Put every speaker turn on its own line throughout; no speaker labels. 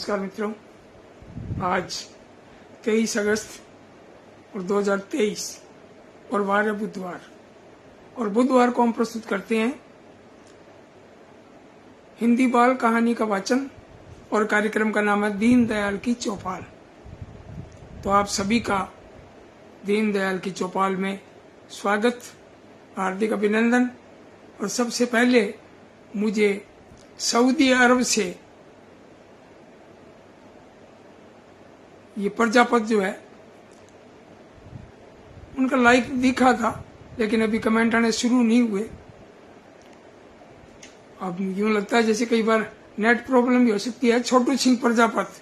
नमस्कार मित्रों, आज 23 अगस्त और 2023 और वार है बुधवार। और बुधवार को हम प्रस्तुत करते हैं हिंदी बाल कहानी का वाचन और कार्यक्रम का नाम है दीनदयाल की चौपाल। तो आप सभी का दीनदयाल की चौपाल में स्वागत, हार्दिक अभिनंदन। और सबसे पहले मुझे सऊदी अरब से ये प्रजापत जो है उनका लाइक दिखा था, लेकिन अभी कमेंट आने शुरू नहीं हुए। अब यूं लगता है जैसे कई बार नेट प्रॉब्लम भी हो सकती है। छोटू सिंह प्रजापत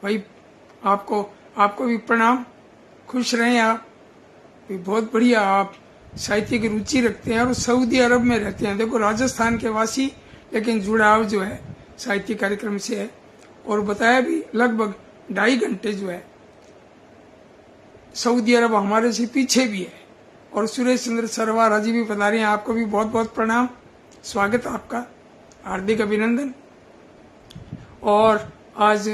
भाई, आपको भी प्रणाम। खुश रहें आप भी, बहुत बढ़िया। आप साहित्य की रुचि रखते हैं और सऊदी अरब में रहते हैं। देखो, राजस्थान के वासी, लेकिन जुड़ाव जो है साहित्य कार्यक्रम से है। और बताया भी लगभग 2.5 घंटे जो है सऊदी अरब हमारे से पीछे भी है। और सुरेश चंद्र सरवारा जी भी बता रहे हैं, आपको भी बहुत बहुत प्रणाम, स्वागत आपका, हार्दिक अभिनंदन। और आज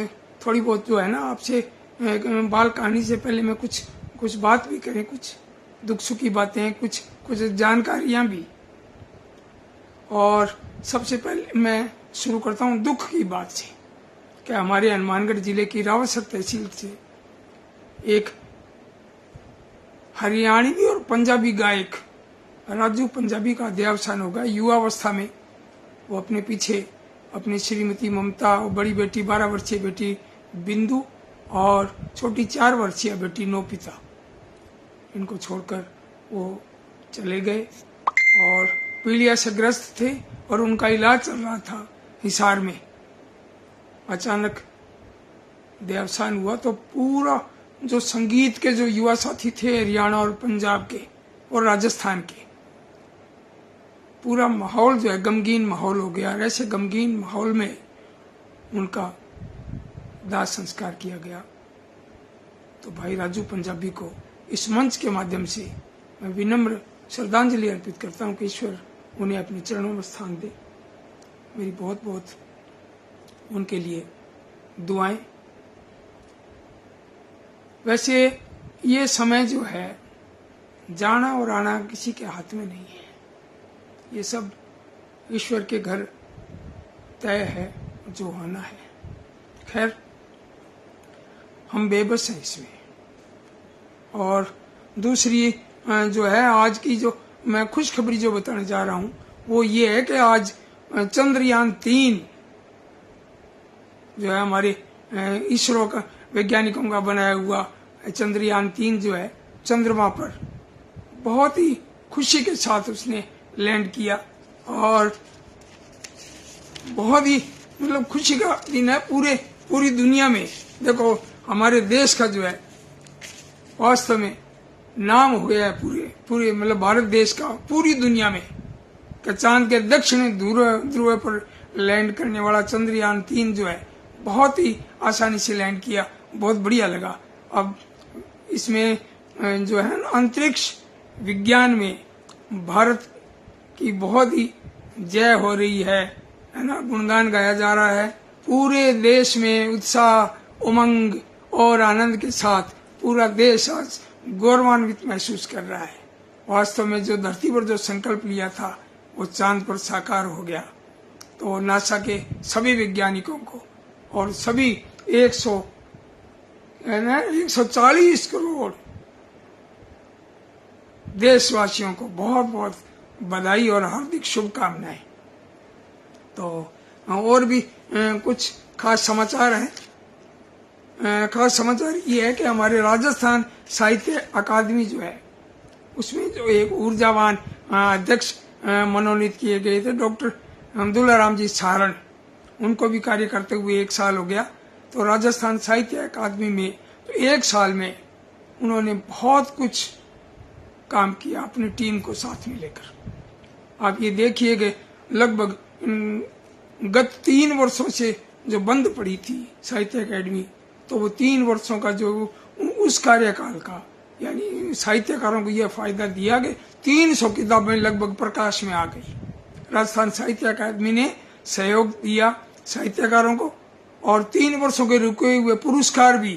थोड़ी बहुत जो है ना आपसे बाल कहानी से पहले मैं कुछ बात भी करें, कुछ दुख सुख की बातें, कुछ जानकारियां भी। और सबसे पहले मैं शुरू करता हूं दुख की बात से। क्या हमारे हनुमानगढ़ जिले की रावसर तहसील से एक हरियाणवी और पंजाबी गायक राजू पंजाबी का देहावसान होगा। युवावस्था में वो अपने पीछे अपनी श्रीमती ममता और बड़ी बेटी 12 वर्षीय बेटी बिंदु और छोटी 4 वर्षीय बेटी नोपिता, इनको छोड़कर वो चले गए और पीलिया से ग्रस्त थे और उनका इलाज चल रहा था हिसार में। अचानक देहावसान हुआ तो पूरा जो संगीत के जो युवा साथी थे हरियाणा और पंजाब के और राजस्थान के, पूरा माहौल जो है गमगीन माहौल हो गया। और ऐसे गमगीन माहौल में उनका दाह संस्कार किया गया। तो भाई राजू पंजाबी को इस मंच के माध्यम से मैं विनम्र श्रद्धांजलि अर्पित करता हूं कि ईश्वर उन्हें अपने चरणों में स्थान दे। मेरी बहुत बहुत उनके लिए दुआएं। वैसे ये समय जो है जाना और आना किसी के हाथ में नहीं है, ये सब ईश्वर के घर तय है जो होना है। खैर, हम बेबस हैं इसमें। और दूसरी जो है आज की जो मैं खुशखबरी जो बताने जा रहा हूं वो ये है कि आज चंद्रयान 3 जो है हमारे इसरो का वैज्ञानिकों का बनाया हुआ चंद्रयान 3 जो है चंद्रमा पर बहुत ही खुशी के साथ उसने लैंड किया। और बहुत ही मतलब खुशी का दिन है पूरी दुनिया में। देखो, हमारे देश का जो है वास्तव में नाम हो गया है पूरे मतलब भारत देश का पूरी दुनिया में कि चांद के दक्षिणी ध्रुव पर लैंड करने वाला चंद्रयान 3 जो है बहुत ही आसानी से लैंड किया। बहुत बढ़िया लगा। अब इसमें जो है ना अंतरिक्ष विज्ञान में भारत की बहुत ही जय हो रही है ना, गुणगान गाया जा रहा है। पूरे देश में उत्साह, उमंग और आनंद के साथ पूरा देश आज गौरवान्वित महसूस कर रहा है। वास्तव में जो धरती पर जो संकल्प लिया था वो चांद पर साकार हो गया। तो नासा के सभी वैज्ञानिकों को और सभी 140 करोड़ देशवासियों को बहुत बहुत बधाई और हार्दिक शुभकामनाएं। तो और भी कुछ खास समाचार हैं। खास समाचार ये है कि हमारे राजस्थान साहित्य अकादमी जो है उसमें जो एक ऊर्जावान अध्यक्ष मनोनीत किए गए थे, डॉक्टर अब्दुल्ला राम जी सारण, उनको भी कार्य करते हुए 1 साल हो गया। तो राजस्थान साहित्य अकादमी में तो 1 साल में उन्होंने बहुत कुछ काम किया अपनी टीम को साथ में लेकर। आप ये देखिए कि लगभग गत 3 वर्षों से जो बंद पड़ी थी साहित्य अकादमी, तो वो 3 वर्षों का जो उस कार्यकाल का यानी साहित्यकारों को यह फायदा दिया कि 300 किताबें लगभग प्रकाश में आ गई। राजस्थान साहित्य अकादमी ने सहयोग दिया साहित्यकारों को और 3 वर्षों के रुके हुए पुरस्कार भी,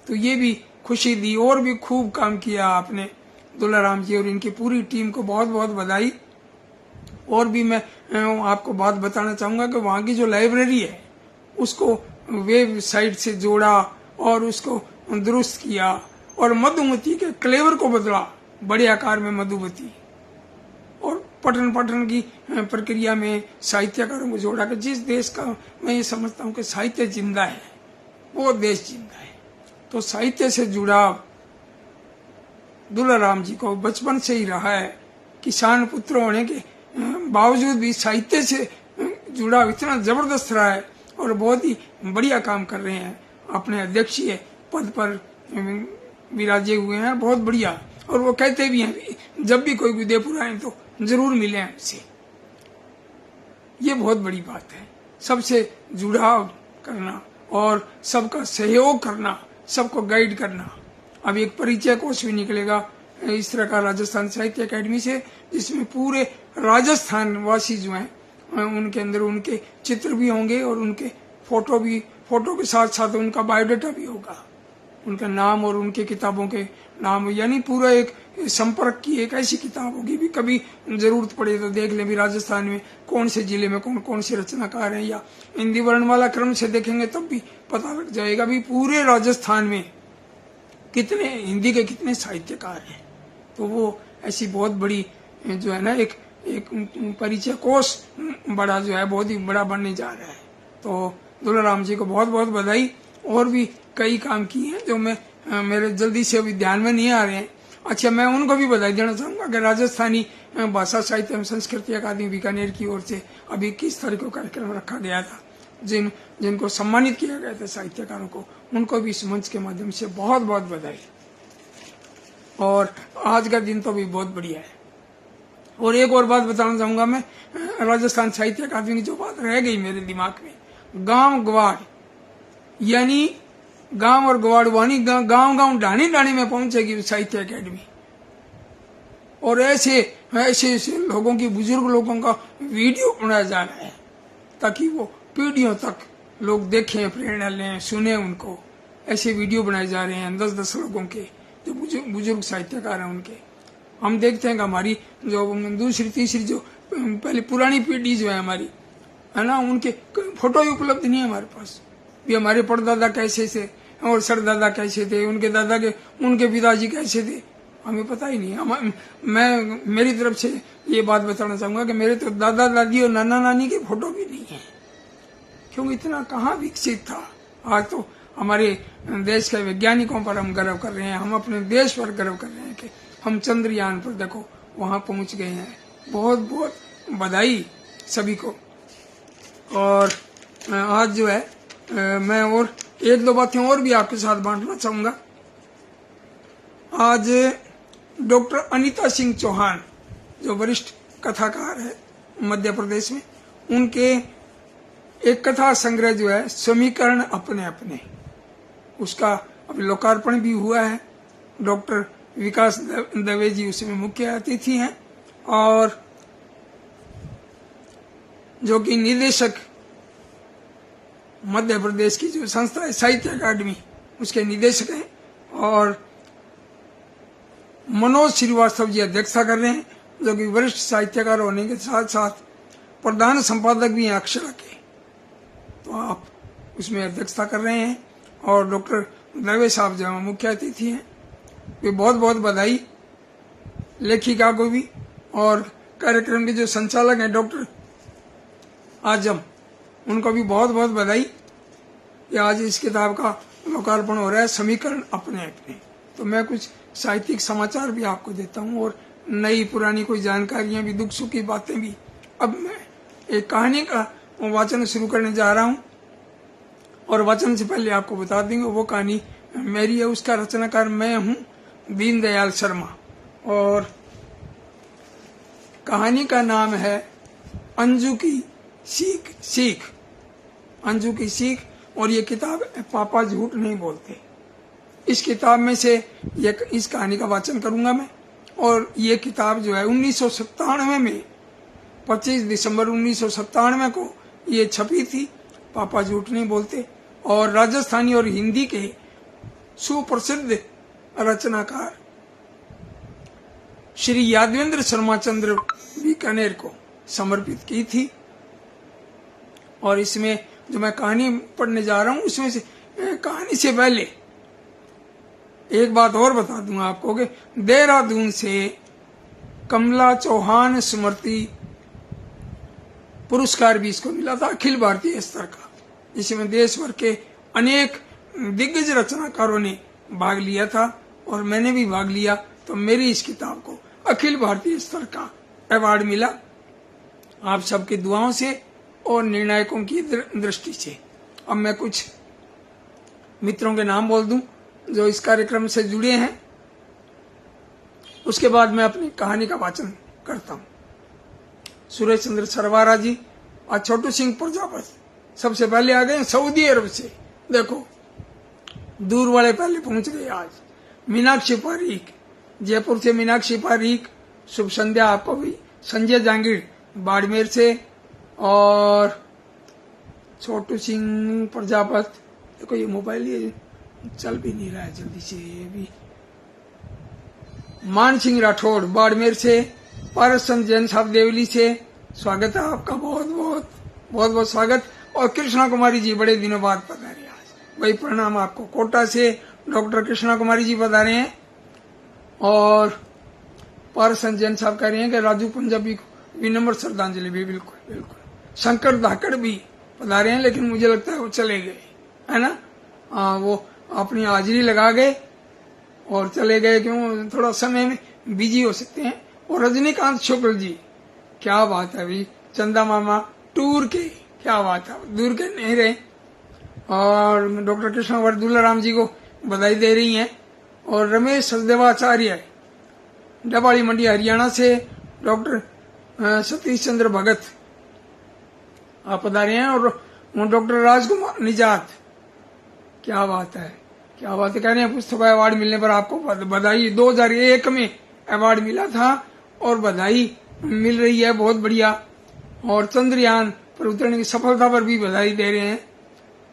तो ये भी खुशी दी। और भी खूब काम किया आपने दुलाराम जी और इनकी पूरी टीम को बहुत बहुत बधाई। और भी मैं आपको बात बताना चाहूँगा कि वहाँ की जो लाइब्रेरी है उसको वेबसाइट से जोड़ा और उसको दुरुस्त किया और मधुमती के क्लेवर को बदला बड़े आकार में मधुमती, और पठन की प्रक्रिया में साहित्यकारों को जोड़ा कि जिस देश का मैं ये समझता हूँ कि साहित्य जिंदा है वो देश जिंदा है। तो साहित्य से जुड़ाव दुलाराम जी को बचपन से ही रहा है। किसान पुत्र होने के बावजूद भी साहित्य से जुड़ाव इतना जबरदस्त रहा है और बहुत ही बढ़िया काम कर रहे हैं। अपने अध्यक्षीय पद पर विराजे हुए हैं, बहुत बढ़िया। और वो कहते भी हैं जब भी कोई उदयपुर आए तो जरूर मिले हमसे। ये बहुत बड़ी बात है, सबसे जुड़ाव करना और सबका सहयोग करना, सबको गाइड करना। अब एक परिचय कोर्स भी निकलेगा इस तरह का राजस्थान साहित्य अकेडमी से, जिसमें पूरे राजस्थान वासी जो हैं उनके अंदर उनके चित्र भी होंगे और उनके फोटो के साथ साथ उनका बायोडाटा भी होगा, उनका नाम और उनके किताबों के नाम, यानी पूरा एक संपर्क की एक ऐसी किताब होगी भी कभी जरूरत पड़े तो देख लें भी राजस्थान में कौन से जिले में कौन कौन से रचनाकार हैं, या हिंदी वर्णमाला क्रम से देखेंगे तब भी पता लग जाएगा भी पूरे राजस्थान में कितने हिंदी के कितने साहित्यकार हैं। तो वो ऐसी बहुत बड़ी जो है ना एक परिचय कोष बड़ा जो है बहुत ही बड़ा बनने जा रहा है। तो दुलाराम जी को बहुत बहुत बधाई। और भी कई काम किए हैं जो मैं मेरे जल्दी से अभी ध्यान में नहीं आ रहे हैं। अच्छा, मैं उनको भी बधाई देना चाहूँगा कि राजस्थानी भाषा साहित्य एवं संस्कृति अकादमी बीकानेर की ओर से अभी 21 तारीख को कार्यक्रम रखा गया था, जिनको सम्मानित किया गया था साहित्यकारों को, उनको भी इस मंच के माध्यम से बहुत बहुत बधाई। और आज का दिन तो भी बहुत बढ़िया है। और एक और बात बताना चाहूँगा मैं, राजस्थान साहित्य अकादमी की जो बात रह गई मेरे दिमाग में, गांव गवाड़, यानी गांव और गवाड़वानी गांव ढाणी में पहुंचेगी साहित्य अकेडमी। और ऐसे लोगों की, बुजुर्ग लोगों का वीडियो बनाया जा रहा है ताकि वो पीढ़ियों तक लोग देखें, प्रेरणा लें, सुने उनको। ऐसे वीडियो बनाए जा रहे हैं 10-10 लोगों के जो बुजुर्ग साहित्यकार हैं उनके। हम देखते हैं कि हमारी जो दूसरी तीसरी जो पहले पुरानी पीढ़ी जो है हमारी, है ना, उनके फोटो ही उपलब्ध नहीं है हमारे पास भी। हमारे परदादा कैसे थे और सरदादा कैसे थे, उनके पिताजी कैसे थे, हमें पता ही नहीं। मैं मेरी तरफ से ये बात बताना चाहूंगा कि मेरे तो दादा दादी और नाना नानी के फोटो भी नहीं है, क्योंकि इतना कहाँ विकसित था। आज तो हमारे देश के वैज्ञानिकों पर हम गर्व कर रहे हैं, हम अपने देश पर गर्व कर रहे हैं कि हम चंद्रयान पर देखो वहां पहुंच गए हैं। बहुत बहुत बधाई सभी को। और आज जो है मैं और 1-2 बातें और भी आपके साथ बांटना चाहूंगा। आज डॉक्टर अनीता सिंह चौहान जो वरिष्ठ कथाकार है मध्य प्रदेश में, उनके एक कथा संग्रह जो है समीकरण अपने अपने, उसका अभी लोकार्पण भी हुआ है। डॉक्टर विकास दवे जी उसमें मुख्य अतिथि हैं और जो कि निदेशक मध्य प्रदेश की जो संस्था है साहित्य अकादमी, उसके निदेशक हैं। और मनोज श्रीवास्तव जी अध्यक्षता कर रहे हैं, जो कि वरिष्ठ साहित्यकार होने के साथ साथ प्रधान संपादक भी हैं अक्षरा के। तो आप उसमें अध्यक्षता कर रहे हैं और डॉक्टर दवे साहब जो मुख्य अतिथि हैं। वे बहुत बहुत बधाई लेखिका को भी, और कार्यक्रम के जो संचालक हैं डॉक्टर आजम, उनको भी बहुत बहुत बधाई कि आज इस किताब का लोकार्पण हो रहा है, समीकरण अपने अपने। तो मैं कुछ साहित्यिक समाचार भी आपको देता हूँ और नई पुरानी कोई जानकारियां भी, दुख सुख की बातें भी। अब मैं एक कहानी का वाचन शुरू करने जा रहा हूँ और वाचन से पहले आपको बता देंगे वो कहानी मेरी है, उसका रचनाकार मैं हूँ दीनदयाल शर्मा। और कहानी का नाम है अंजू की सीख। अंजू की सीख। और ये किताब पापा झूठ नहीं बोलते, इस किताब में से इस कहानी का वाचन करूंगा मैं। और ये किताब जो है 1997 में 25 दिसंबर 1997 को ये छपी थी पापा झूठ नहीं बोलते। और राजस्थानी और हिंदी के सुप्रसिद्ध रचनाकार श्री यादवेंद्र शर्मा चंद्र बीकानेर को समर्पित की थी। और इसमें जो मैं कहानी पढ़ने जा रहा हूं उसमें से कहानी से पहले एक बात और बता दूंगा आपको कि देहरादून से कमला चौहान स्मृति पुरस्कार भी इसको मिला था, अखिल भारतीय स्तर का, जिसमें देश भर के अनेक दिग्गज रचनाकारों ने भाग लिया था और मैंने भी भाग लिया। तो मेरी इस किताब को अखिल भारतीय स्तर का अवार्ड मिला आप सबकी दुआओं से और निर्णायकों की दृष्टि से। अब मैं कुछ मित्रों के नाम बोल दूं जो इस कार्यक्रम से जुड़े हैं, उसके बाद मैं अपनी कहानी का वाचन करता हूं। सुरेश चंद्र सरवारा जी और छोटू सिंह प्रजापति सबसे पहले आ गए सऊदी अरब से। देखो दूर वाले पहले पहुंच गए आज। मीनाक्षी पारीक जयपुर से, मीनाक्षी पारीक शुभ संध्या आपको भी। संजय जांगीर बाड़मेर से और छोटू सिंह प्रजापति। देखो ये मोबाइल ये चल भी नहीं रहा है जल्दी से। ये भी मान सिंह राठौड़ बाड़मेर से, पारसन जैन साहब देवली से, स्वागत है आपका, बहुत बहुत स्वागत। और कृष्णा कुमारी जी बड़े दिनों बाद पधारे आज, भाई प्रणाम आपको। कोटा से डॉक्टर कृष्णा कुमारी जी पधारे हैं और पारसन जैन साहब कह रहे हैं कि राजू पंजाबी को विनम्र श्रद्धांजलि भी। बिल्कुल बिल्कुल। शंकर धाकड़ भी पधारे हैं लेकिन मुझे लगता है वो चले गए, है ना। वो अपनी हाजिरी लगा गए और चले गए, क्यों थोड़ा समय में बिजी हो सकते हैं। और रजनीकांत शुक्ल जी, क्या बात है भाई, चंदा मामा टूर के, क्या बात है, दूर के नहीं रहे। और डॉक्टर कृष्ण वर्दुल्ला राम जी को बधाई दे रही हैं। और रमेश सचदेवाचार्य डबाड़ी मंडी हरियाणा से, डॉक्टर सतीश चंद्र भगत आप पधारे हैं। और डॉक्टर राजकुमार निजात, क्या बात है, क्या बात है। कह रहे हैं पुस्तक अवार्ड मिलने पर आपको बधाई। 2001 में अवार्ड मिला था और बधाई मिल रही है, बहुत बढ़िया। और चंद्रयान पर उतरने की सफलता पर भी बधाई दे रहे हैं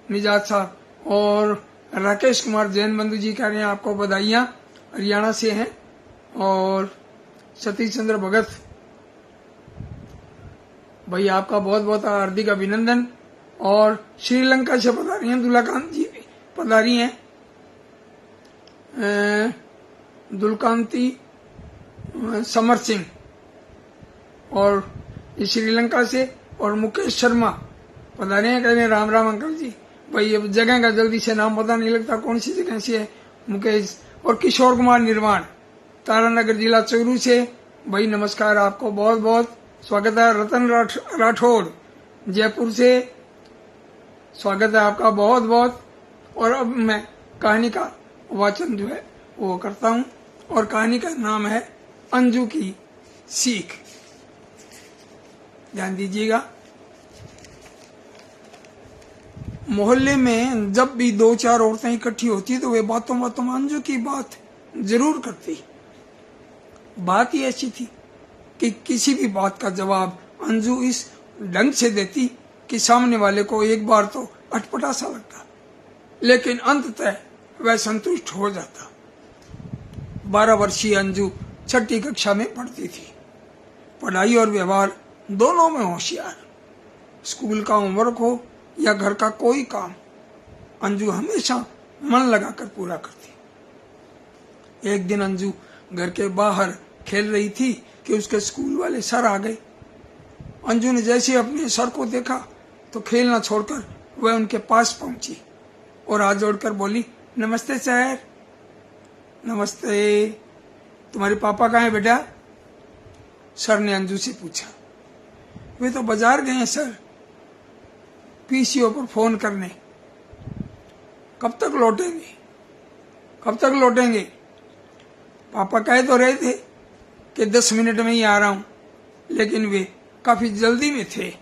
निजात साहब। और राकेश कुमार जैन बंधु जी कह रहे हैं आपको बधाइयां, हरियाणा से हैं। और सतीश चंद्र भगत भाई आपका बहुत बहुत हार्दिक अभिनंदन। और श्रीलंका से पधारी हैं दुलाकांत जी भी पधारी हैं, दुलकांती समर सिंह और श्रीलंका से। और मुकेश शर्मा पधारे हैं, कह रहे हैं राम राम अंकल जी। भाई अब जगह का जल्दी से नाम पता नहीं लगता कौन सी जगह से है मुकेश। और किशोर कुमार निर्वाण तारानगर जिला चौरू से, भाई नमस्कार आपको, बहुत बहुत स्वागत है। रतन राठौड़ जयपुर से, स्वागत है आपका, बहुत बहुत। और अब मैं कहानी का वाचन जो है वो करता हूं और कहानी का नाम है अंजू की सीख। ध्यान दीजिएगा। मोहल्ले में जब भी 2-4 औरतें इकट्ठी होती तो वे बातों बातों में अंजू की बात जरूर करती। बात ही ऐसी थी कि किसी भी बात का जवाब अंजू इस ढंग से देती कि सामने वाले को एक बार तो अटपटा सा लगता, लेकिन अंततः वह संतुष्ट हो जाता। 12 वर्षीय अंजू 6ठी कक्षा में पढ़ती थी। पढ़ाई और व्यवहार दोनों में होशियार। स्कूल का होमवर्क हो या घर का कोई काम, अंजू हमेशा मन लगाकर पूरा करती। एक दिन अंजू घर के बाहर खेल रही थी कि उसके स्कूल वाले सर आ गए। अंजू ने जैसे अपने सर को देखा तो खेलना छोड़कर वह उनके पास पहुंची और हाथ जोड़कर बोली, नमस्ते सर। नमस्ते। तुम्हारे पापा कहाँ हैं बेटा? सर ने अंजू से पूछा। वे तो बाजार गए हैं सर, पीसीओ पर फोन करने। कब तक लौटेंगे? कब तक लौटेंगे? पापा कह तो रहे थे कि 10 मिनट में ही आ रहा हूं, लेकिन वे काफी जल्दी में थे।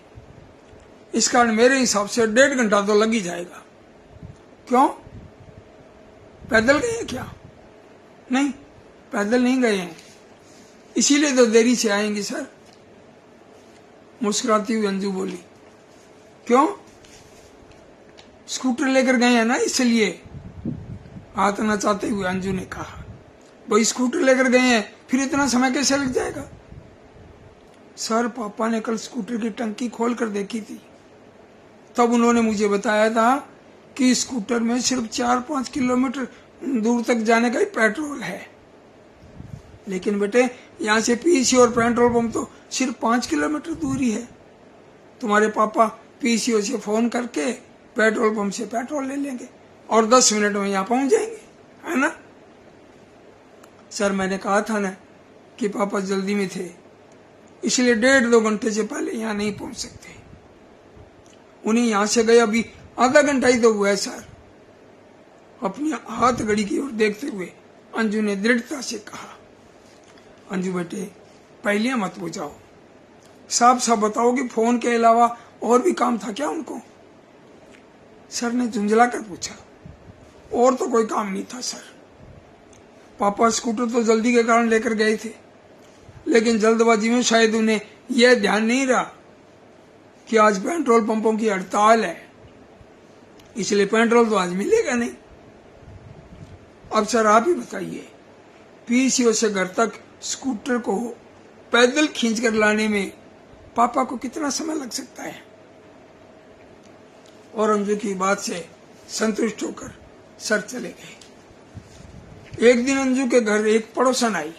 इस कारण मेरे हिसाब से 1.5 घंटा तो लग ही जाएगा। क्यों, पैदल गए हैं क्या? नहीं, पैदल नहीं गए हैं, इसीलिए तो देरी से आएंगे सर। मुस्कुराती हुई अंजू बोली। क्यों? स्कूटर लेकर गए हैं ना, इसलिए हाथ नचाते हुए अंजू ने कहा। भाई स्कूटर लेकर गए हैं, फिर इतना समय कैसे लग जाएगा? सर पापा ने कल स्कूटर की टंकी खोल कर देखी थी, तब उन्होंने मुझे बताया था कि स्कूटर में सिर्फ 4-5 किलोमीटर दूर तक जाने का ही पेट्रोल है। लेकिन बेटे यहाँ से पीसीओ और पेट्रोल पंप तो सिर्फ 5 किलोमीटर दूरी है। तुम्हारे पापा पीसीओ से फोन करके पेट्रोल पंप से पेट्रोल ले लेंगे और 10 मिनट में यहाँ पहुंच जाएंगे, है ना? सर मैंने कहा था ना कि पापा जल्दी में थे, इसलिए 1.5-2 घंटे से पहले यहाँ नहीं पहुंच सकते। उन्हें यहाँ से गए अभी आधा घंटा ही तो हुआ है सर। अपनी हाथ घड़ी की ओर देखते हुए अंजू ने दृढ़ता से कहा। अंजू बेटे पहले मत बुझाओ, साफ साफ बताओ कि फोन के अलावा और भी काम था क्या उनको? सर ने झुंझला कर पूछा। और तो कोई काम नहीं था सर। पापा स्कूटर तो जल्दी के कारण लेकर गए थे, लेकिन जल्दबाजी में शायद उन्हें यह ध्यान नहीं रहा कि आज पेट्रोल पंपों की हड़ताल है, इसलिए पेट्रोल तो आज मिलेगा नहीं। अब सर आप ही बताइए, पीसीओ से घर तक स्कूटर को पैदल खींचकर लाने में पापा को कितना समय लग सकता है? और अंजू की बात से संतुष्ट होकर सर चले गए। एक दिन अंजू के घर एक पड़ोसन आई।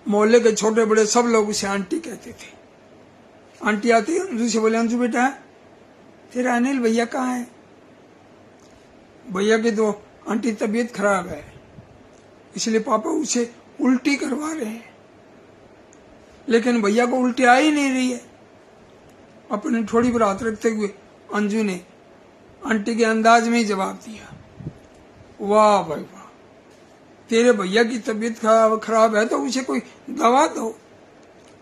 मोहल्ले के छोटे बड़े सब लोग उसे आंटी कहते थे। आंटी आती अंजू से बोले, अंजू बेटा तेरा अनिल भैया कहाँ है? भैया की तो आंटी तबीयत खराब है, इसलिए पापा उसे उल्टी करवा रहे हैं। लेकिन भैया को उल्टी आ ही नहीं रही है। अपनी थोड़ी पर हाथ रखते हुए अंजू ने आंटी के अंदाज में ही जवाब दिया, वाह भाई वाह, तेरे भैया की तबीयत खराब है तो उसे कोई दवा दो।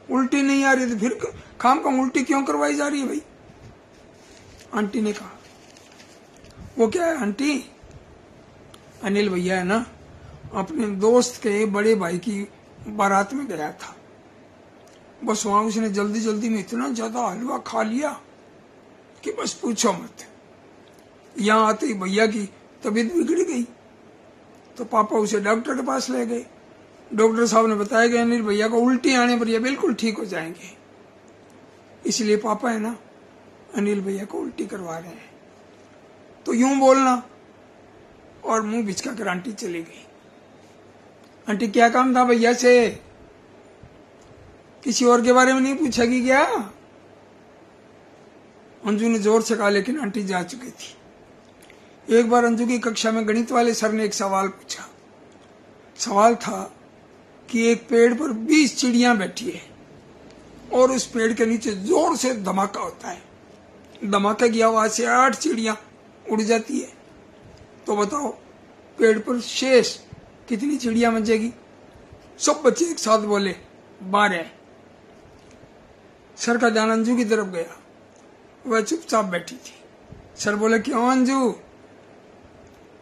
उल्टी नहीं आ रही तो फिर खामखा उल्टी क्यों करवाई जा रही है भाई? आंटी ने कहा। वो क्या है आंटी? अनिल भैया है ना, अपने दोस्त के बड़े भाई की बारात में गया था। बस वहां उसने जल्दी जल्दी में इतना ज्यादा हलवा खा लिया कि बस पूछो मत। यहाँ आते ही भैया की तबीयत बिगड़ गई, तो पापा उसे डॉक्टर के पास ले गए। डॉक्टर साहब ने बताया कि अनिल भैया को उल्टी आने पर ये बिल्कुल ठीक हो जाएंगे, इसलिए पापा है ना अनिल भैया को उल्टी करवा रहे हैं। तो यूं बोलना और मुंह बिचका कर आंटी चली गई। आंटी क्या काम था भैया से? किसी और के बारे में नहीं पूछेगी क्या? अंजू ने जोर से कहा, लेकिन आंटी जा चुकी थी। एक बार अंजू की कक्षा में गणित वाले सर ने एक सवाल पूछा। सवाल था कि एक पेड़ पर 20 चिड़ियां बैठी है और उस पेड़ के नीचे जोर से धमाका होता है। धमाके की आवाज से 8 चिड़ियां उड़ जाती है। तो बताओ पेड़ पर शेष कितनी चिड़ियां बचेगी? सब बच्चे एक साथ बोले 12। सर का ध्यान अंजू की तरफ गया। वह चुपचाप बैठी थी। सर बोले, क्यों अंजू,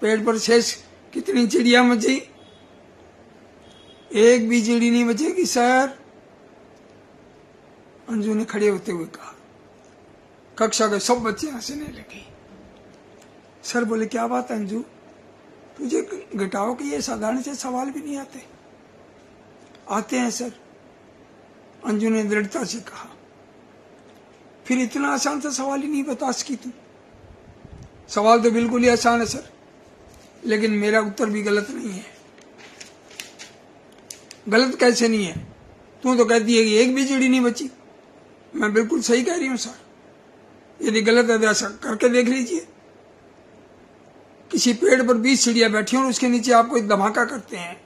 पेड़ पर शेष कितनी चिड़िया बची? एक भी चिड़ी नहीं बचेगी सर। अंजू ने खड़े होते हुए कहा। कक्षा के सब बच्चे हंसने लगे। सर बोले, क्या बात है अंजू, तुझे घटाओ कि ये साधारण से सवाल भी नहीं आते? आते हैं सर, अंजू ने दृढ़ता से कहा। फिर इतना आसान सा सवाल ही नहीं बता सकी तुम? सवाल तो बिल्कुल ही आसान है सर, लेकिन मेरा उत्तर भी गलत नहीं है। गलत कैसे नहीं है? तू तो कहती है कि एक भी चिड़ी नहीं बची। मैं बिल्कुल सही कह रही हूं सर। यदि गलत है तो ऐसा करके देख लीजिए। किसी पेड़ पर 20 चिड़िया बैठी और उसके नीचे आप कोई धमाका करते हैं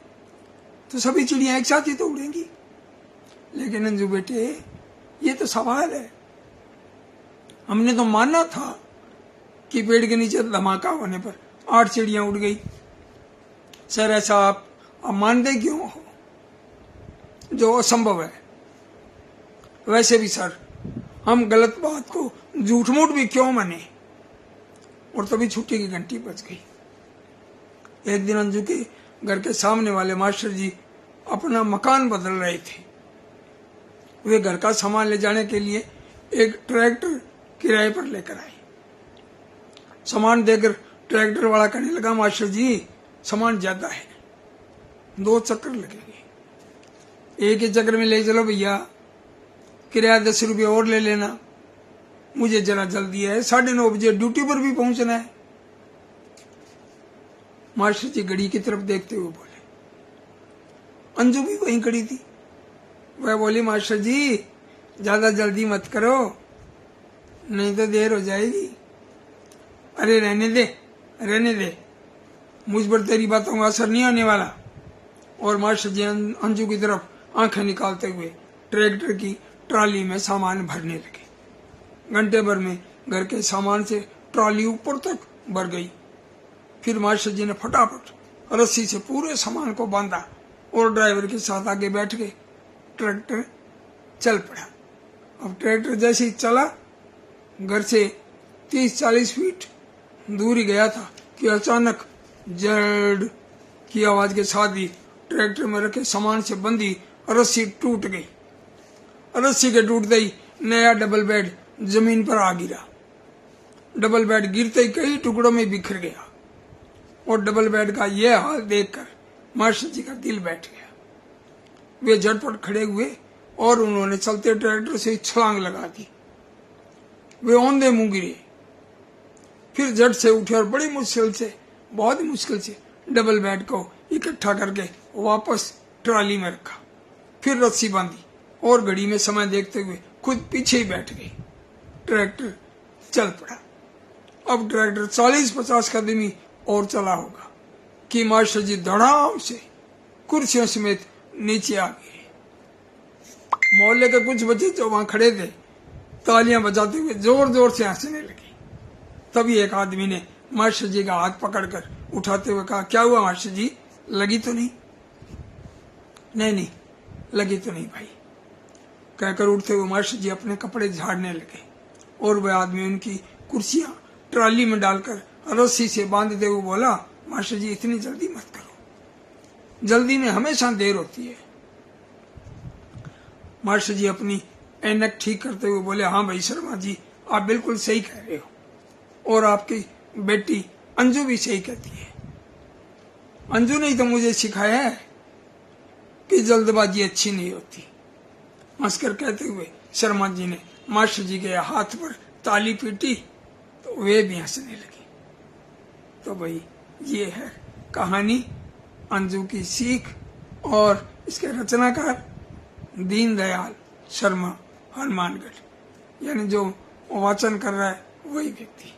तो सभी चिड़िया एक साथ ही तो उड़ेंगी। लेकिन अंजू बेटे, ये तो सवाल है। हमने तो माना था कि पेड़ के नीचे धमाका होने पर 8 चिड़िया उड़ गई। सर ऐसा आप मानते क्यों हो, जो असंभव है? वैसे भी सर, हम गलत बात को झूठ मूठ भी क्यों माने? और तभी छुट्टी की घंटी बज गई। एक दिन अंजू के घर के सामने वाले मास्टर जी अपना मकान बदल रहे थे। वे घर का सामान ले जाने के लिए एक ट्रैक्टर किराए पर लेकर आए। सामान देकर ट्रैक्टर वाला कहने लगा, मास्टर जी सामान ज्यादा है, 2 चक्कर लगेंगे। एक ही चक्कर में ले चलो भैया, किराया 10 रुपये और ले लेना, मुझे जरा जल्दी है, 9:30 बजे ड्यूटी पर भी पहुंचना है। मास्टर जी घड़ी की तरफ देखते हुए बोले। अंजू भी वहीं खड़ी थी। वह बोली, मास्टर जी ज्यादा जल्दी मत करो, नहीं तो देर हो जाएगी। अरे रहने दे, मुझ पर तेरी बातों का असर नहीं होने वाला। और मास्टर जी अंजू की तरफ आंखें निकालते हुए ट्रैक्टर की ट्रॉली में सामान भरने लगे। घंटे भर में घर के सामान से ट्रॉली ऊपर तक भर गई। फिर मास्टर जी ने फटाफट रस्सी से पूरे सामान को बांधा और ड्राइवर के साथ आगे बैठ के ट्रैक्टर चल पड़ा। अब ट्रैक्टर जैसे ही चला, घर से 30-40 फीट दूर ही गया था कि अचानक जड़ की आवाज के साथ ही ट्रैक्टर में रखे सामान से बंधी रस्सी टूट गई। रस्सी के टूटते ही नया डबल बेड जमीन पर आ गिरा। डबल बेड गिरते ही कई टुकड़ों में बिखर गया और डबल बेड का यह हाल देखकर मास्टर जी का दिल बैठ गया। वे झटपट खड़े हुए और उन्होंने चलते ट्रैक्टर से छलांग लगा दी। वे औंधे मुंह गिरे, फिर झट से उठे और बड़ी मुश्किल से, बहुत ही मुश्किल से डबल बेड को इकट्ठा करके वापस ट्रॉली में रखा। फिर रस्सी बांधी और घड़ी में समय देखते हुए खुद पीछे ही बैठ गई। ट्रैक्टर चल पड़ा। अब ट्रैक्टर 40-50 कदम ही और चला होगा कि मास्टर जी धड़ाम से कुर्सियों समेत नीचे आ गए। मोहल्ले के कुछ बच्चे जो वहां खड़े थे तालियां बजाते हुए जोर जोर से हंसने लगे। तभी एक आदमी ने मास्टर जी का हाथ पकड़कर उठाते हुए कहा, क्या हुआ मास्टर जी, लगी तो नहीं? नहीं लगी तो नहीं भाई, कहकर उठते हुए मास्टर जी अपने कपड़े झाड़ने लगे और वह आदमी उनकी कुर्सियां ट्रॉली में डालकर रस्सी से बांधते हुए बोला, मास्टर जी इतनी जल्दी मत करो, जल्दी में हमेशा देर होती है। मास्टर जी अपनी ऐनक ठीक करते हुए बोले, हाँ भाई शर्मा जी आप बिल्कुल सही कह रहे हो और आपकी बेटी अंजू भी सही कहती है। अंजू ने ही तो मुझे सिखाया है कि जल्दबाजी अच्छी नहीं होती। हंसकर कहते हुए शर्मा जी ने मास्टर जी के हाथ पर ताली पीटी तो वे भी हंसने लगे। तो भाई ये है कहानी अंजू की सीख और इसके रचनाकार दीनदयाल शर्मा हनुमानगढ़, यानी जो वाचन कर रहा है वही व्यक्ति।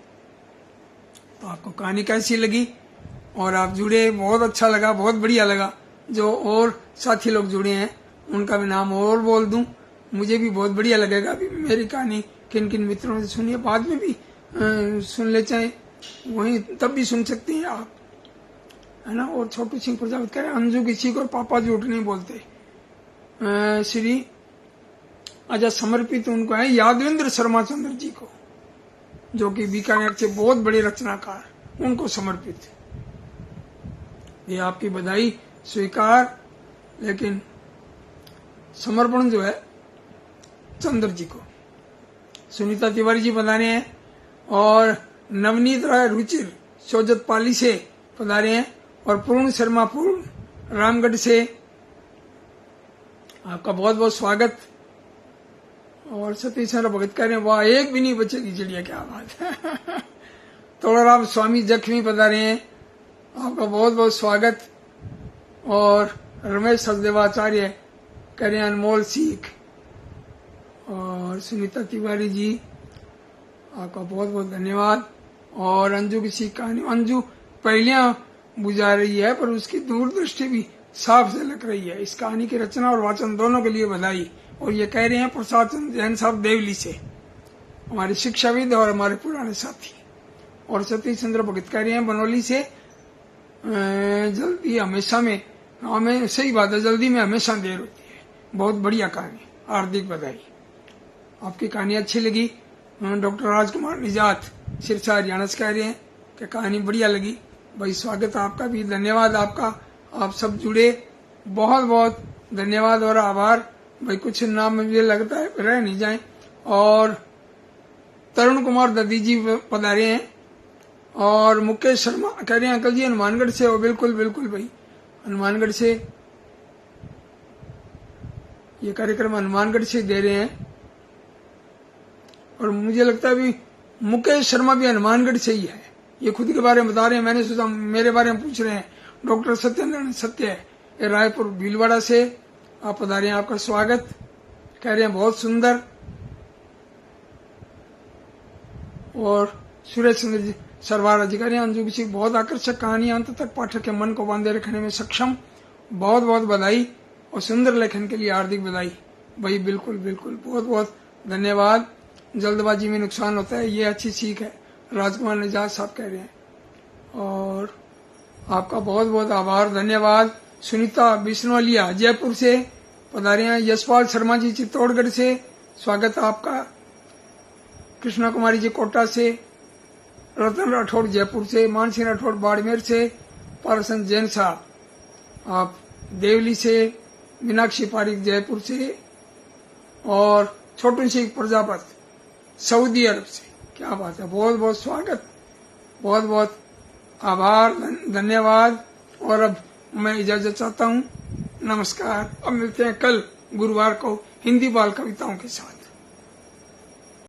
तो आपको कहानी कैसी लगी और आप जुड़े, बहुत अच्छा लगा, बहुत बढ़िया लगा। जो और साथी लोग जुड़े हैं उनका भी नाम और बोल दूं, मुझे भी बहुत बढ़िया लगेगा। अभी मेरी कहानी किन किन मित्रों से सुनिए, बाद में भी सुन ले, चाहे वहीं तब भी सुन सकते हैं आप, है ना। और छोटू सिंह प्रजापति कह रहे अंजू किसी को पापा झूठ नहीं बोलते। श्री अच्छा समर्पित उनको है यादवेंद्र शर्मा चंद्र जी को, जो कि बीकानेर से बहुत बड़े रचनाकार, उनको समर्पित। ये आपकी बधाई स्वीकार, लेकिन समर्पण जो है चंद्र जी को। सुनीता तिवारी जी पधारे हैं और नवनीत राय रुचिर सोजत पाली से पधारे हैं और पूर्ण शर्मा पूर्ण रामगढ़ से आपका बहुत बहुत स्वागत। और सतीश चंद्र भगत कह रहे हैं वाह एक भी नहीं बचेगी चिड़िया, क्या बात है। तोड़ाराम स्वामी जख्मी पधारे हैं, आपका बहुत बहुत स्वागत। और रमेश सचदेवाचार्य कह रहे हैं अनमोल सीख। और सुनीता तिवारी जी आपका बहुत बहुत धन्यवाद। और अंजू की सीख कहानी, अंजू पहलियां बुझा रही है पर उसकी दूरदृष्टि भी साफ झलक रही है। इस कहानी की रचना और वाचन दोनों के लिए बधाई। और ये कह रहे हैं प्रसाद चंद्र जैन साहब देवली से, हमारे शिक्षाविद और हमारे पुराने साथी। और सतीश चंद्र भगत कह रहे हैं बनौली से, जल्दी हमेशा में, हमें सही बात है, जल्दी में हमेशा देर होती है। बहुत बढ़िया कहानी, हार्दिक बधाई। आपकी कहानी अच्छी लगी। डॉक्टर राजकुमार निजात सिरसा हरियाणा से कह रहे हैं कि कहानी बढ़िया लगी। भाई स्वागत आपका भी, धन्यवाद आपका, आप सब जुड़े, बहुत बहुत धन्यवाद और आभार। भाई कुछ नाम मुझे लगता है रह नहीं जाए। और तरुण कुमार दद्दी जी पधारे हैं और मुकेश शर्मा कह रहे हैं अंकल जी हनुमानगढ़ से हो। बिल्कुल बिल्कुल भाई, हनुमानगढ़ से ये कार्यक्रम हनुमानगढ़ से दे रहे हैं। और मुझे लगता है भी मुकेश शर्मा भी हनुमानगढ़ से ही है, ये खुद के बारे में बता रहे हैं। मैंने सोचा मेरे बारे में पूछ रहे हैं। डॉक्टर सत्येंद्र सत्य है, ये रायपुर भीलवाड़ा से आप पधारे हैं, आपका स्वागत। कह रहे हैं बहुत सुंदर। और सुरेश चंद्र जी सरवार अधिकारी अंजू किसी बहुत आकर्षक कहानी, अंत तक पाठक के मन को बांधे रखने में सक्षम। बहुत बहुत बधाई और सुंदर लेखन के लिए हार्दिक बधाई भाई। बिल्कुल बिल्कुल, बहुत बहुत धन्यवाद। जल्दबाजी में नुकसान होता है, ये अच्छी सीख है, राजकुमार निजात साहब कह रहे हैं। और आपका बहुत बहुत आभार, धन्यवाद। सुनीता बिश्नोलिया जयपुर से पधारे हैं। यशपाल शर्मा जी चित्तौड़गढ़ से स्वागत है आपका। कृष्णा कुमारी जी कोटा से, रतन राठौड़ जयपुर से, मानसी राठौड़ बाड़मेर से, पारसन जैन साहब आप देवली से, मीनाक्षी पारिक जयपुर से, और छोटू सिंह प्रजापत सऊदी अरब से। क्या बात है, बहुत बहुत स्वागत, बहुत बहुत आभार, धन्यवाद। और अब मैं इजाजत चाहता हूँ, नमस्कार। अब मिलते हैं कल गुरुवार को हिंदी बाल कविताओं के साथ।